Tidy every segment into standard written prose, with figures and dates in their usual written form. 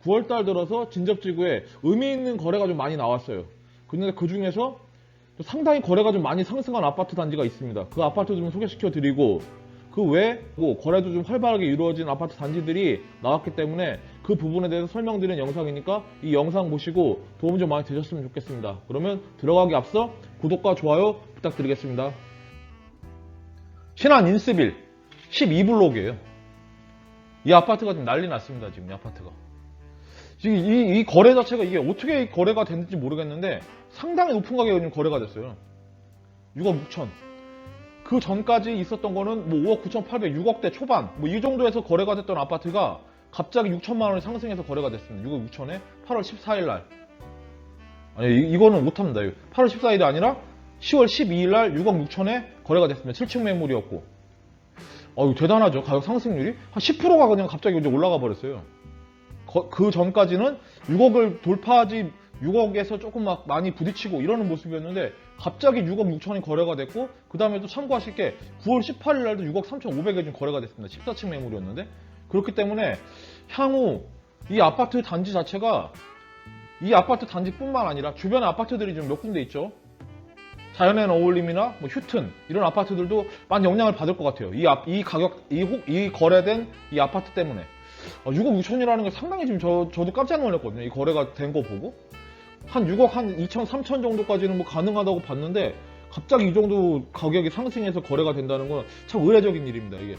9월달 들어서 진접지구에 의미 있는 거래가 좀 많이 나왔어요. 근데 그 중에서 상당히 거래가 좀 많이 상승한 아파트 단지가 있습니다. 그 아파트 좀 소개시켜 드리고, 그 외에 거래도 좀 활발하게 이루어진 아파트 단지들이 나왔기 때문에 그 부분에 대해서 설명드리는 영상이니까 이 영상 보시고 도움 좀 많이 되셨으면 좋겠습니다. 그러면 들어가기 앞서 구독과 좋아요 부탁드리겠습니다. 신안 인스빌 12블록이에요. 이 아파트가 지금 난리 났습니다. 지금 이 아파트가. 지금 이 거래 자체가 이게 어떻게 거래가 됐는지 모르겠는데 상당히 높은 가격에 지금 거래가 됐어요. 6억 6천. 그 전까지 있었던 거는 뭐 5억 9,800, 6억대 초반 뭐 이 정도에서 거래가 됐던 아파트가 갑자기 6천만 원이 상승해서 거래가 됐습니다. 6억 6천에 8월 14일 날. 아니 이거는 못합니다. 8월 14일이 아니라 10월 12일 날 6억 6천에 거래가 됐습니다. 7층 매물이었고. 대단하죠. 가격 상승률이 한 10%가 그냥 갑자기 이제 올라가 버렸어요. 그 전까지는 6억을 돌파하지 6억에서 조금 막 많이 부딪히고 이러는 모습이었는데 갑자기 6억 6천이 거래가 됐고, 그 다음에 또 참고하실 게 9월 18일 날도 6억 3,500에 좀 거래가 됐습니다. 14층 매물이었는데. 그렇기 때문에 향후 이 아파트 단지 자체가 이 아파트 단지뿐만 아니라 주변에 아파트들이 좀 몇 군데 있죠. 자연의 어울림이나 뭐 휴튼 이런 아파트들도 많이 영향을 받을 것 같아요. 이 가격, 이 거래된 이 아파트 때문에. 6억 6천이라는 게 상당히 지금 저도 깜짝 놀랐거든요. 이 거래가 된 거 보고. 한 6억 한 2천, 3천 정도까지는 뭐 가능하다고 봤는데 갑자기 이 정도 가격이 상승해서 거래가 된다는 건 참 의례적인 일입니다. 이게.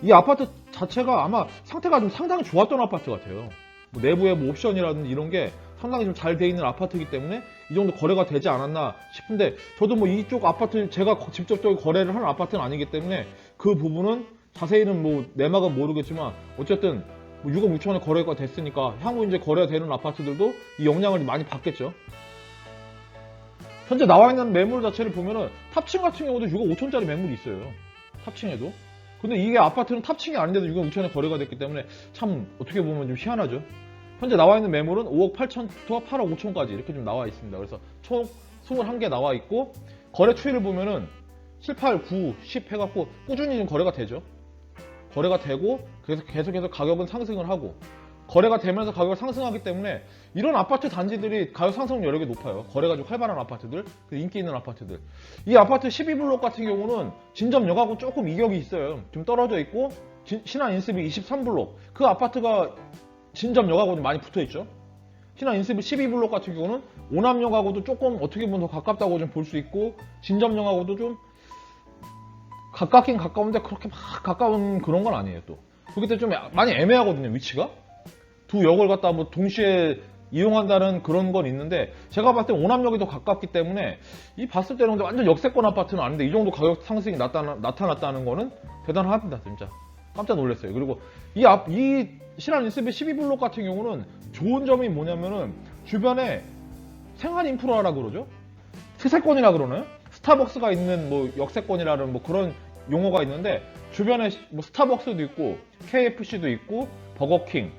이 아파트 자체가 아마 상태가 좀 상당히 좋았던 아파트 같아요. 뭐 내부에 뭐 옵션이라든지 이런 게 상당히 좀 잘 돼 있는 아파트이기 때문에 이 정도 거래가 되지 않았나 싶은데, 저도 뭐 이쪽 아파트 제가 직접적으로 거래를 하는 아파트는 아니기 때문에 그 부분은 자세히는 뭐 내막은 모르겠지만 어쨌든 뭐 6억 6천에 거래가 됐으니까 향후 이제 거래가 되는 아파트들도 이 영향을 많이 받겠죠. 현재 나와 있는 매물 자체를 보면은 탑층 같은 경우도 6억 5천짜리 매물이 있어요. 탑층에도. 근데 이게 아파트는 탑층이 아닌데도 6억 6천에 거래가 됐기 때문에 참 어떻게 보면 좀 희한하죠. 현재 나와 있는 매물은 5억 8천부터 8억 5천까지 이렇게 좀 나와 있습니다. 그래서 총 21개 나와 있고, 거래 추이를 보면은 7, 8, 9, 10 해갖고 꾸준히 좀 거래가 되죠. 거래가 되고 그래서 계속해서 가격은 상승을 하고, 거래가 되면서 가격을 상승하기 때문에 이런 아파트 단지들이 가격 상승 여력이 높아요. 거래가 좀 활발한 아파트들, 인기 있는 아파트들. 이 아파트 12블록 같은 경우는 진접역하고 조금 이격이 있어요. 좀 떨어져 있고, 신안 인스빌 23블록 그 아파트가 진접역하고 좀 많이 붙어 있죠. 신안 인스빌 12블록 같은 경우는 오남역하고도 조금 어떻게 보면 더 가깝다고 좀 볼 수 있고, 진접역하고도 좀 가깝긴 가까운데 그렇게 막 가까운 그런 건 아니에요. 또 그렇기 때문에 좀 많이 애매하거든요. 위치가 두 역을 갖다 뭐 동시에 이용한다는 그런 건 있는데, 제가 봤을 때 오남역이 더 가깝기 때문에 이 봤을 때는 완전 역세권 아파트는 아닌데 이 정도 가격 상승이 나타났다는 거는 대단합니다. 진짜 깜짝 놀랐어요. 그리고 이 신안 인스빌 12블록 같은 경우는 좋은 점이 뭐냐면은 주변에 생활 인프라라 그러죠. 세세권이라 그러나요? 스타벅스가 있는 뭐 역세권이라는 뭐 그런 용어가 있는데, 주변에 뭐 스타벅스도 있고 KFC도 있고 버거킹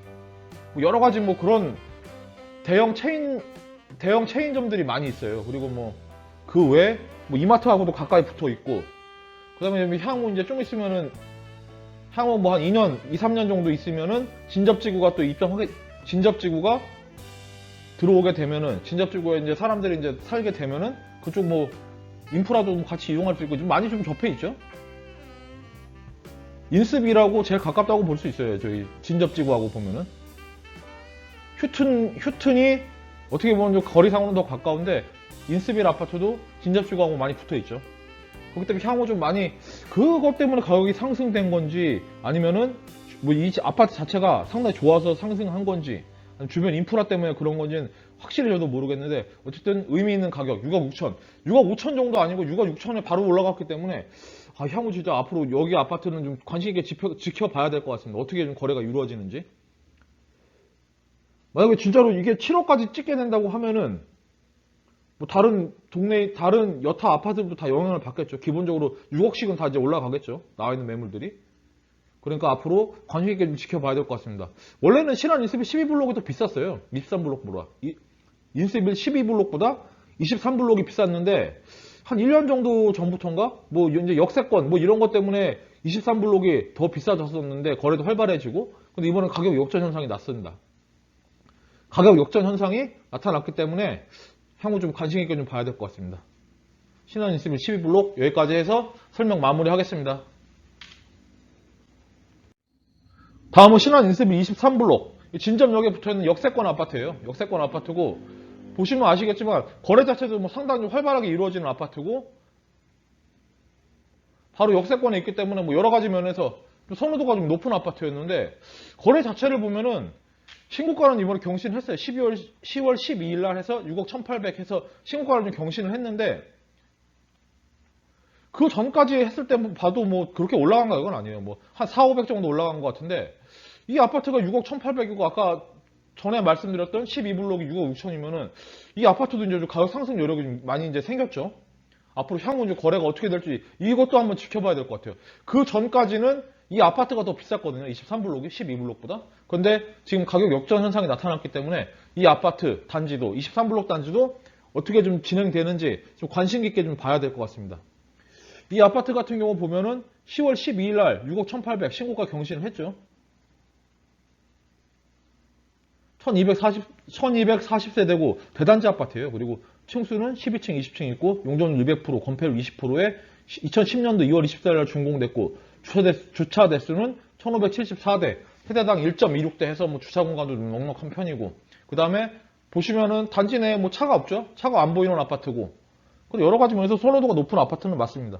뭐 여러 가지 뭐 그런 대형 체인점들이 많이 있어요. 그리고 뭐 그 외에 뭐 이마트하고도 가까이 붙어 있고, 그다음에 향후 이제 좀 있으면은 향후 뭐 한 2년, 2, 3년 정도 있으면은 진접지구가 또 진접지구가 들어오게 되면은, 진접지구에 이제 사람들이 이제 살게 되면은 그쪽 뭐 인프라도 같이 이용할 수 있고 좀 많이 좀 접해 있죠. 인스빌하고 제일 가깝다고 볼 수 있어요. 저희 진접지구하고 보면은. 휴튼이 어떻게 보면 좀 거리상으로는 더 가까운데 인스빌 아파트도 진접지구하고 많이 붙어 있죠. 그렇기 때문에 향후 좀 많이 그것 때문에 가격이 상승된 건지, 아니면은 뭐 이 아파트 자체가 상당히 좋아서 상승한 건지, 주변 인프라 때문에 그런 건지는 확실히 저도 모르겠는데, 어쨌든 의미 있는 가격 6억 6천 6억 5천 정도 아니고 6억 6천에 바로 올라갔기 때문에 향후 진짜 앞으로 여기 아파트는 좀 관심 있게 지켜봐야 될 것 같습니다. 어떻게 좀 거래가 이루어지는지. 만약에 진짜로 이게 7억까지 찍게 된다고 하면은 뭐 다른 동네 다른 여타 아파트들도 다 영향을 받겠죠. 기본적으로 6억씩은 다 이제 올라가겠죠. 나와 있는 매물들이. 그러니까 앞으로 관심 있게 좀 지켜봐야 될 것 같습니다. 원래는 신안 인스빌 12블록이 더 비쌌어요. 23블록보다. 인스빌 12블록보다 23블록이 비쌌는데 한 1년 정도 전부터인가 뭐 이제 역세권 뭐 이런 것 때문에 23블록이 더 비싸졌었는데 거래도 활발해지고, 근데 이번엔 가격 역전 현상이 났습니다. 가격 역전 현상이 나타났기 때문에 향후 좀 관심 있게 좀 봐야 될 것 같습니다. 신한 인스빌 12블록 여기까지 해서 설명 마무리하겠습니다. 다음은 신한 인스빌 23블록. 진점역에 붙어있는 역세권 아파트예요. 역세권 아파트고 보시면 아시겠지만 거래 자체도 뭐 상당히 활발하게 이루어지는 아파트고 바로 역세권에 있기 때문에 뭐 여러 가지 면에서 좀 선호도가 좀 높은 아파트였는데 거래 자체를 보면은 신고가는 이번에 경신을 했어요. 10월 12일 날 해서 6억 1,800 해서 신고가를 좀 경신을 했는데 그 전까지 했을 때 봐도 뭐 그렇게 올라간 가격은 아니에요. 뭐 한 4, 500 정도 올라간 것 같은데 이 아파트가 6억 1,800이고 아까 전에 말씀드렸던 12블록이 6억 6천이면은 이 아파트도 이제 좀 가격 상승 여력이 좀 많이 이제 생겼죠. 앞으로 향후 이제 거래가 어떻게 될지 이것도 한번 지켜봐야 될 것 같아요. 그 전까지는 이 아파트가 더 비쌌거든요. 23블록이 12블록보다. 근데 지금 가격 역전 현상이 나타났기 때문에 이 아파트 단지도 23블록 단지도 어떻게 좀 진행되는지 좀 관심 깊게 좀 봐야 될 것 같습니다. 이 아파트 같은 경우 보면은 10월 12일 날 6억 1,800 신고가 경신을 했죠. 1240세대고 대단지 아파트예요. 그리고 층수는 12층, 20층 있고 용적률 200%, 건폐율 20%에 2010년도 2월 24일 날 준공됐고 주차 대수는 1574대, 세대당 1.26대 해서 뭐 주차 공간도 좀 넉넉한 편이고 그 다음에 보시면은 단지 내에 뭐 차가 없죠. 차가 안 보이는 아파트고 그리고 여러 가지 면에서 선호도가 높은 아파트는 맞습니다.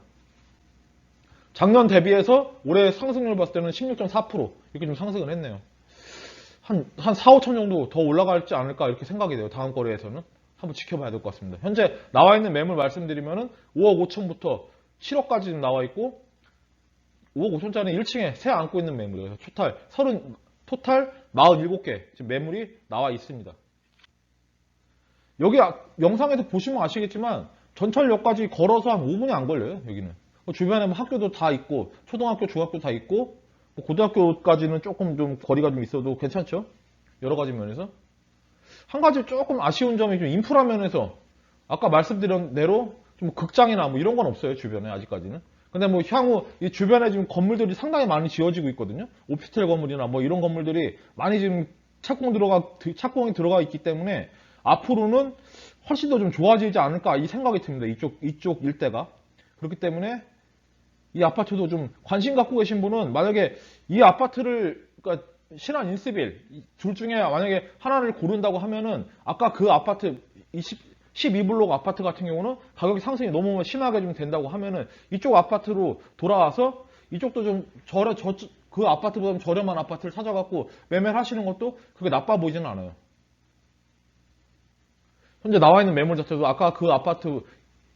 작년 대비해서 올해 상승률 봤을 때는 16.4% 이렇게 좀 상승을 했네요. 한 4, 5천 정도 더 올라갈지 않을까 이렇게 생각이 돼요. 다음 거래에서는. 한번 지켜봐야 될 것 같습니다. 현재 나와 있는 매물 말씀드리면은 5억 5천부터 7억까지 좀 나와 있고 5억 5천짜리 1층에 새 안고 있는 매물이에요. 토탈 47개 지금 매물이 나와 있습니다. 여기 영상에서 보시면 아시겠지만 전철역까지 걸어서 한 5분이 안 걸려요. 여기는. 주변에 뭐 학교도 다 있고 초등학교, 중학교 다 있고 뭐 고등학교까지는 조금 좀 거리가 좀 있어도 괜찮죠? 여러 가지 면에서. 한 가지 조금 아쉬운 점이 좀 인프라 면에서 아까 말씀드린 대로 좀 극장이나 뭐 이런 건 없어요. 주변에 아직까지는. 근데 뭐 향후 이 주변에 지금 건물들이 상당히 많이 지어지고 있거든요. 오피스텔 건물이나 뭐 이런 건물들이 많이 지금 착공이 들어가 있기 때문에 앞으로는 훨씬 더 좀 좋아지지 않을까 이 생각이 듭니다. 이쪽 일대가. 그렇기 때문에 이 아파트도 좀 관심 갖고 계신 분은 만약에 이 아파트를 그러니까 신한 인스빌 둘 중에 만약에 하나를 고른다고 하면은 아까 그 아파트 12블록 아파트 같은 경우는 가격이 상승이 너무 심하게 좀 된다고 하면은 이쪽 아파트로 돌아와서 이쪽도 좀 그 아파트보다 저렴한 아파트를 찾아갖고 매매를 하시는 것도 그게 나빠 보이지는 않아요. 현재 나와 있는 매물 자체도 아까 그 아파트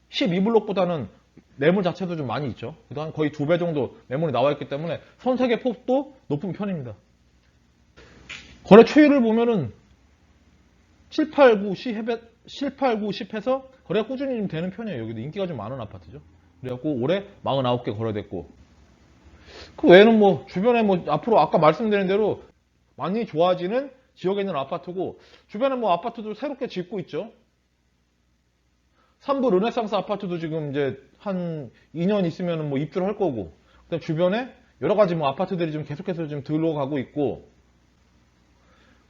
12블록보다는 매물 자체도 좀 많이 있죠. 한 거의 2배 정도 매물이 나와 있기 때문에 선택의 폭도 높은 편입니다. 거래 추이를 보면은 7, 8, 9, 10 해서 거래가 꾸준히 좀 되는 편이에요. 여기도 인기가 좀 많은 아파트죠. 그래갖고 올해 49개 거래됐고 그 외에는 뭐 주변에 뭐 앞으로 아까 말씀드린 대로 많이 좋아지는 지역에 있는 아파트고 주변에 뭐 아파트도 새롭게 짓고 있죠. 3부 르네상스 아파트도 지금 이제 한 2년 있으면 뭐 입주를 할 거고 그다음 주변에 여러 가지 뭐 아파트들이 좀 계속해서 좀 들어가고 있고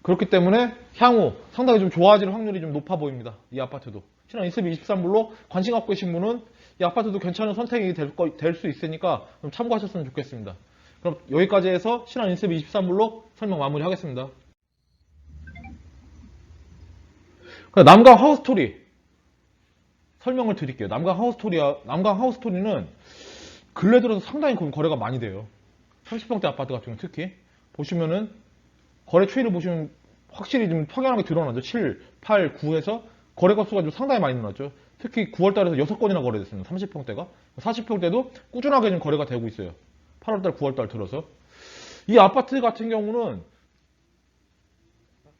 그렇기 때문에 향후 상당히 좀 좋아질 확률이 좀 높아 보입니다. 이 아파트도. 신한 인스빌 23블록 관심 갖고 계신 분은 이 아파트도 괜찮은 선택이 될 수 있으니까 좀 참고하셨으면 좋겠습니다. 그럼 여기까지 해서 신한 인스빌 23블록 설명 마무리하겠습니다. 남강 하우스토리 설명을 드릴게요. 남강 하우스토리는 근래 들어서 상당히 거래가 많이 돼요. 30평대 아파트 같은 경우 특히 보시면은 거래 추이를 보시면 확실히 좀 확연하게 드러나죠. 7, 8, 9에서 거래 건수가 좀 상당히 많이 늘어났죠. 특히 9월달에서 6건이나 거래됐습니다. 30평대가. 40평대도 꾸준하게 좀 거래가 되고 있어요. 8월달, 9월달 들어서. 이 아파트 같은 경우는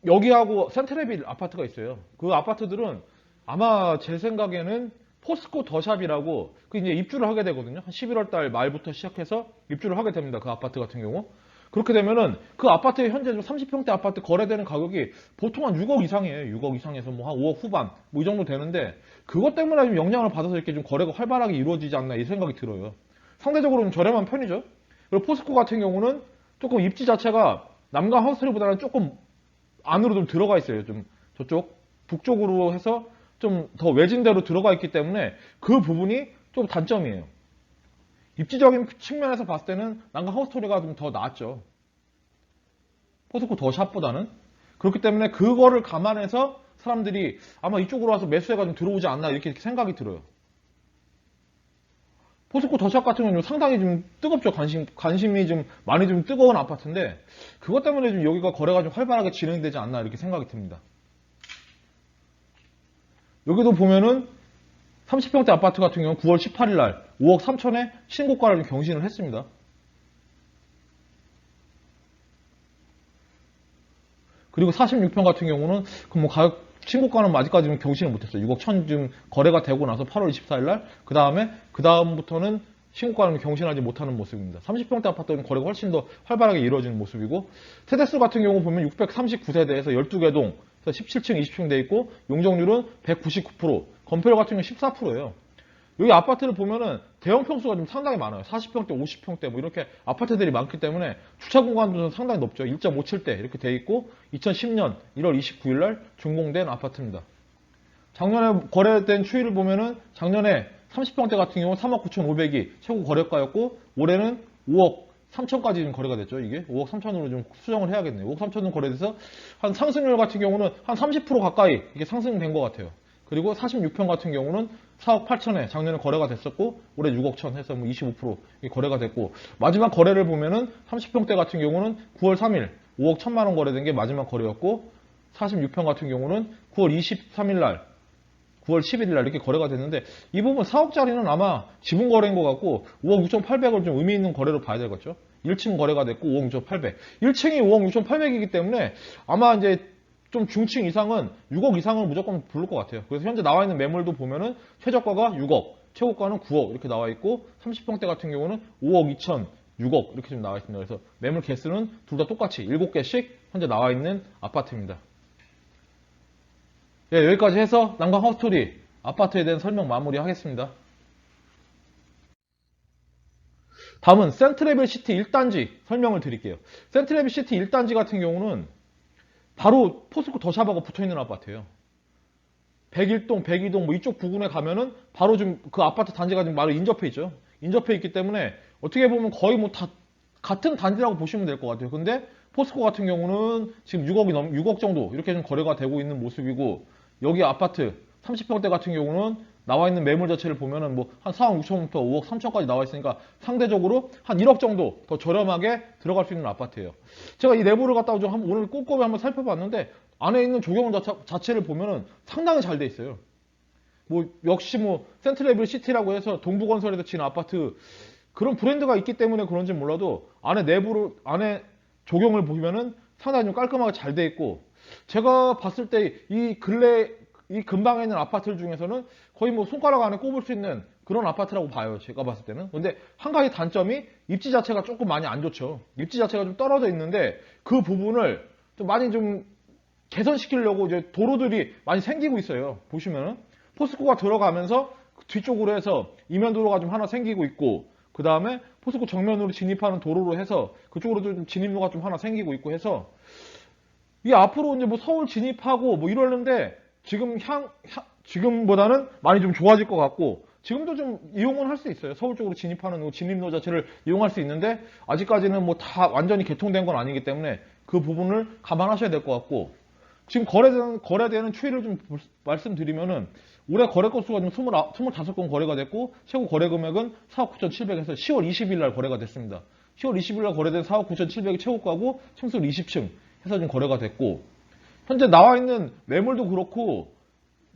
여기하고 센트레빌 아파트가 있어요. 그 아파트들은 아마 제 생각에는 포스코 더샵이라고 그 이제 입주를 하게 되거든요. 한 11월달 말부터 시작해서 입주를 하게 됩니다. 그 아파트 같은 경우. 그렇게 되면은 그 아파트에 현재 좀 30평대 아파트 거래되는 가격이 보통 한 6억 이상이에요. 6억 이상에서 뭐 한 5억 후반 뭐 이 정도 되는데 그것 때문에 좀 영향을 받아서 이렇게 좀 거래가 활발하게 이루어지지 않나 이 생각이 들어요. 상대적으로 좀 저렴한 편이죠. 그리고 포스코 같은 경우는 조금 입지 자체가 남강 하우스토리보다는 조금 안으로 좀 들어가 있어요. 좀 저쪽 북쪽으로 해서 좀 더 외진대로 들어가 있기 때문에 그 부분이 좀 단점이에요. 입지적인 측면에서 봤을 때는 난과 하우스토리가 좀 더 낫죠. 포스코 더샵보다는. 그렇기 때문에 그거를 감안해서 사람들이 아마 이쪽으로 와서 매수해가 좀 들어오지 않나 이렇게 생각이 들어요. 포스코 더샵 같은 경우는 상당히 좀 뜨겁죠. 관심이 좀 많이 좀 뜨거운 아파트인데 그것 때문에 좀 여기가 거래가 좀 활발하게 진행되지 않나 이렇게 생각이 듭니다. 여기도 보면은 30평대 아파트 같은 경우는 9월 18일 날 5억 3천에 신고가를 경신을 했습니다. 그리고 46평 같은 경우는 그 뭐 가격 신고가는 아직까지는 경신을 못했어요. 6억 1천 좀 거래가 되고 나서 8월 24일 날 그 다음부터는 신고가는 경신하지 못하는 모습입니다. 30평대 아파트는 거래가 훨씬 더 활발하게 이루어지는 모습이고 세대수 같은 경우 보면 639세대에서 12개 동 17층 20층 돼 있고 용적률은 199%, 건폐율 같은 경우는 14%예요. 여기 아파트를 보면은 대형 평수가 좀 상당히 많아요. 40평대, 50평대 뭐 이렇게 아파트들이 많기 때문에 주차 공간도 상당히 높죠. 1.57대 이렇게 돼 있고 2010년 1월 29일 날 준공된 아파트입니다. 작년에 거래된 추이를 보면은 작년에 30평대 같은 경우 3억 9,500이 최고 거래가였고 올해는 5억 3천까지 좀 거래가 됐죠. 이게 5억 3천으로 좀 수정을 해야겠네요. 5억 3천은 거래돼서 한 상승률 같은 경우는 한 30% 가까이 이게 상승된 것 같아요. 그리고 46평 같은 경우는 4억 8천에 작년에 거래가 됐었고 올해 6억 천 해서 뭐 25% 거래가 됐고 마지막 거래를 보면은 30평대 같은 경우는 9월 3일 5억 1천만 원 거래된 게 마지막 거래였고 46평 같은 경우는 9월 23일 날 9월 11일 날 이렇게 거래가 됐는데 이 부분 4억짜리는 아마 지분 거래인 것 같고 5억 6,800을 좀 의미 있는 거래로 봐야 되겠죠. 1층 거래가 됐고 5억 6,800. 1층이 5억 6,800이기 때문에 아마 이제 좀 중층 이상은 6억 이상을 무조건 부를 것 같아요. 그래서 현재 나와 있는 매물도 보면은 최저가가 6억, 최고가는 9억 이렇게 나와 있고 30평대 같은 경우는 5억 2천, 6억 이렇게 좀 나와 있습니다. 그래서 매물 개수는 둘 다 똑같이 7개씩 현재 나와 있는 아파트입니다. 예, 여기까지 해서 난강 하우스토리 아파트에 대한 설명 마무리하겠습니다. 다음은 센트레벨 시티 1단지 설명을 드릴게요. 센트레벨 시티 1단지 같은 경우는 바로 포스코 더샵하고 붙어있는 아파트예요. 101동, 102동 뭐 이쪽 부근에 가면은 바로 좀 그 아파트 단지가 좀 바로 인접해 있죠. 인접해 있기 때문에 어떻게 보면 거의 뭐 다 같은 단지라고 보시면 될 것 같아요. 근데 포스코 같은 경우는 지금 6억 정도 이렇게 좀 거래가 되고 있는 모습이고 여기 아파트 30평대 같은 경우는 나와 있는 매물 자체를 보면은 뭐 한 4억 6천부터 5억 3천까지 나와 있으니까 상대적으로 한 1억 정도 더 저렴하게 들어갈 수 있는 아파트예요. 제가 이 내부를 갖다가 좀 오늘 꼼꼼히 한번 살펴봤는데 안에 있는 조경 자체를 보면은 상당히 잘 돼 있어요. 뭐 역시 뭐 센트레벨 시티라고 해서 동부건설에서 지은 아파트 그런 브랜드가 있기 때문에 그런지 몰라도 안에 조경을 보면은 상당히 좀 깔끔하게 잘 돼 있고 제가 봤을 때 이 근방에 있는 아파트들 중에서는 거의 뭐 손가락 안에 꼽을 수 있는 그런 아파트라고 봐요. 제가 봤을 때는. 근데 한 가지 단점이 입지 자체가 조금 많이 안 좋죠. 입지 자체가 좀 떨어져 있는데 그 부분을 좀 많이 좀 개선시키려고 이제 도로들이 많이 생기고 있어요. 보시면은 포스코가 들어가면서 뒤쪽으로 해서 이면도로가 좀 하나 생기고 있고 그 다음에 포스코 정면으로 진입하는 도로로 해서 그쪽으로도 좀 진입로가 좀 하나 생기고 있고 해서 이 앞으로 이제 뭐 서울 진입하고 뭐 이러는데 지금보다는 많이 좀 좋아질 것 같고 지금도 좀 이용은 할 수 있어요. 서울 쪽으로 진입하는 진입로 자체를 이용할 수 있는데 아직까지는 뭐 다 완전히 개통된 건 아니기 때문에 그 부분을 감안하셔야 될 것 같고 지금 거래되는 추이를 좀 말씀드리면은 올해 거래 건수가 좀 25건 거래가 됐고 최고 거래 금액은 4억 9,700에서 10월 20일 날 거래가 됐습니다. 10월 20일 날 거래된 4억 9,700이 최고가고 층수 20층 해서 좀 거래가 됐고 현재 나와 있는 매물도 그렇고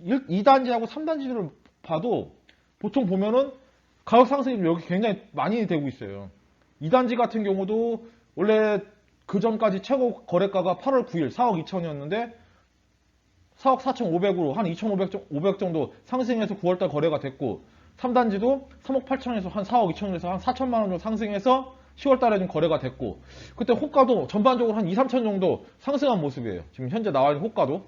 2단지하고 3단지를 봐도 보통 보면은 가격 상승이 여기 굉장히 많이 되고 있어요. 2단지 같은 경우도 원래 그 전까지 최고 거래가가 8월 9일 4억 2천이었는데 4억 4,500으로 한 2,500 정도 상승해서 9월달 거래가 됐고 3단지도 3억 8천에서 한 4억 2천에서 한 4천만 원 정도 상승해서 10월달에 좀 거래가 됐고 그때 호가도 전반적으로 한 2, 3천 정도 상승한 모습이에요. 지금 현재 나와 있는 호가도.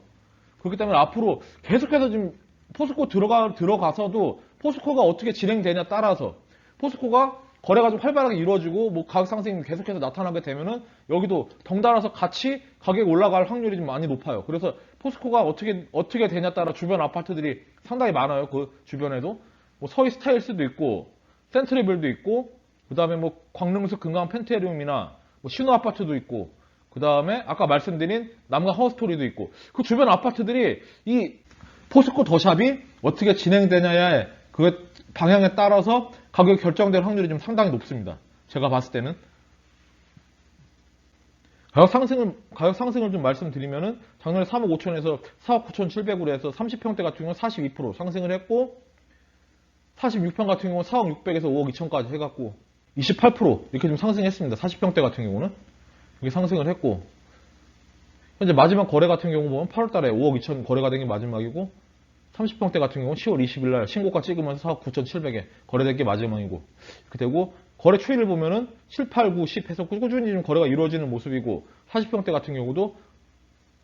그렇기 때문에 앞으로 계속해서 지금 포스코 들어가서도 포스코가 어떻게 진행되냐 따라서 포스코가 거래가 좀 활발하게 이루어지고 뭐 가격 상승이 계속해서 나타나게 되면은 여기도 덩달아서 같이 가격이 올라갈 확률이 좀 많이 높아요. 그래서 포스코가 어떻게 되냐에 따라 주변 아파트들이 상당히 많아요. 그 주변에도 뭐 서희 스타일스도 있고 센트리빌도 있고 그 다음에 뭐 광릉숲 금강 펜테리움이나 뭐 신호 아파트도 있고 그 다음에 아까 말씀드린 남강 허스토리도 있고 그 주변 아파트들이 이 포스코 더샵이 어떻게 진행되냐의 그 방향에 따라서 가격이 결정될 확률이 좀 상당히 높습니다. 제가 봤을 때는. 가격 상승을 좀 말씀드리면은 작년에 3억 5천에서 4억 9천7백으로 해서 30평대 같은 경우는 42% 상승을 했고 46평 같은 경우는 4억 6백에서 5억 2천까지 해갖고 28% 이렇게 좀 상승했습니다. 40평대 같은 경우는 이게 상승을 했고 현재 마지막 거래 같은 경우 보면 8월달에 5억 2천 거래가 된 게 마지막이고 30평대 같은 경우는 10월 20일날 신고가 찍으면서 4억 9천7백에 거래된 게 마지막이고 이렇게 되고 거래 추이를 보면은 7, 8, 9, 10 해서 꾸준히 좀 거래가 이루어지는 모습이고 40평대 같은 경우도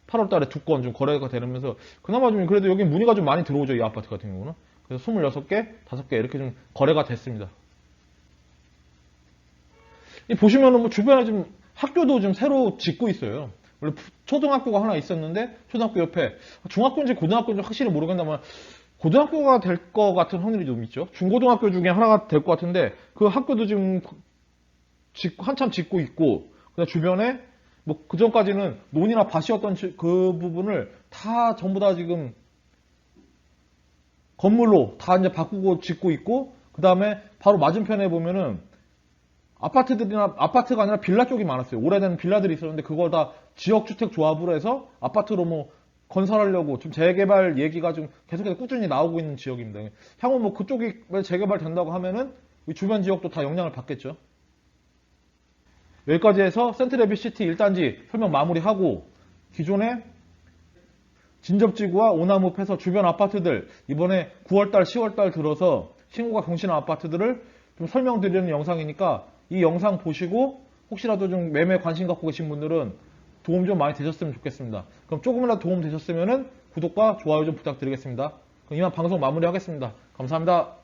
8월달에 2건 좀 거래가 되면서 그나마 좀 그래도 여기 문의가 좀 많이 들어오죠. 이 아파트 같은 경우는. 그래서 26개, 5개 이렇게 좀 거래가 됐습니다. 보시면은 뭐 주변에 좀 학교도 좀 새로 짓고 있어요. 원래 초등학교가 하나 있었는데 초등학교 옆에 중학교인지 고등학교인지 확실히 모르겠다만 고등학교가 될 것 같은 확률이 좀 있죠. 중고등학교 중에 하나가 될 것 같은데 그 학교도 지금 한참 짓고 있고 그다음 주변에 뭐 그전까지는 논이나 밭이었던 그 부분을 다 전부 다 지금 건물로 다 이제 바꾸고 짓고 있고 그 다음에 바로 맞은편에 보면은 아파트가 아니라 빌라 쪽이 많았어요. 오래된 빌라들이 있었는데 그걸 다 지역주택 조합으로 해서 아파트로 뭐 건설하려고 좀 재개발 얘기가 좀 계속해서 꾸준히 나오고 있는 지역입니다. 향후 뭐 그쪽이 재개발 된다고 하면은 주변 지역도 다 영향을 받겠죠. 여기까지 해서 센트레비시티 1단지 설명 마무리하고 기존에 진접지구와 오나무 패서 주변 아파트들 이번에 9월달 10월달 들어서 신고가 경신한 아파트들을 좀 설명드리는 영상이니까 이 영상 보시고 혹시라도 좀 매매 관심 갖고 계신 분들은 도움 좀 많이 되셨으면 좋겠습니다. 그럼 조금이라도 도움 되셨으면 구독과 좋아요 좀 부탁드리겠습니다. 그럼 이만 방송 마무리하겠습니다. 감사합니다.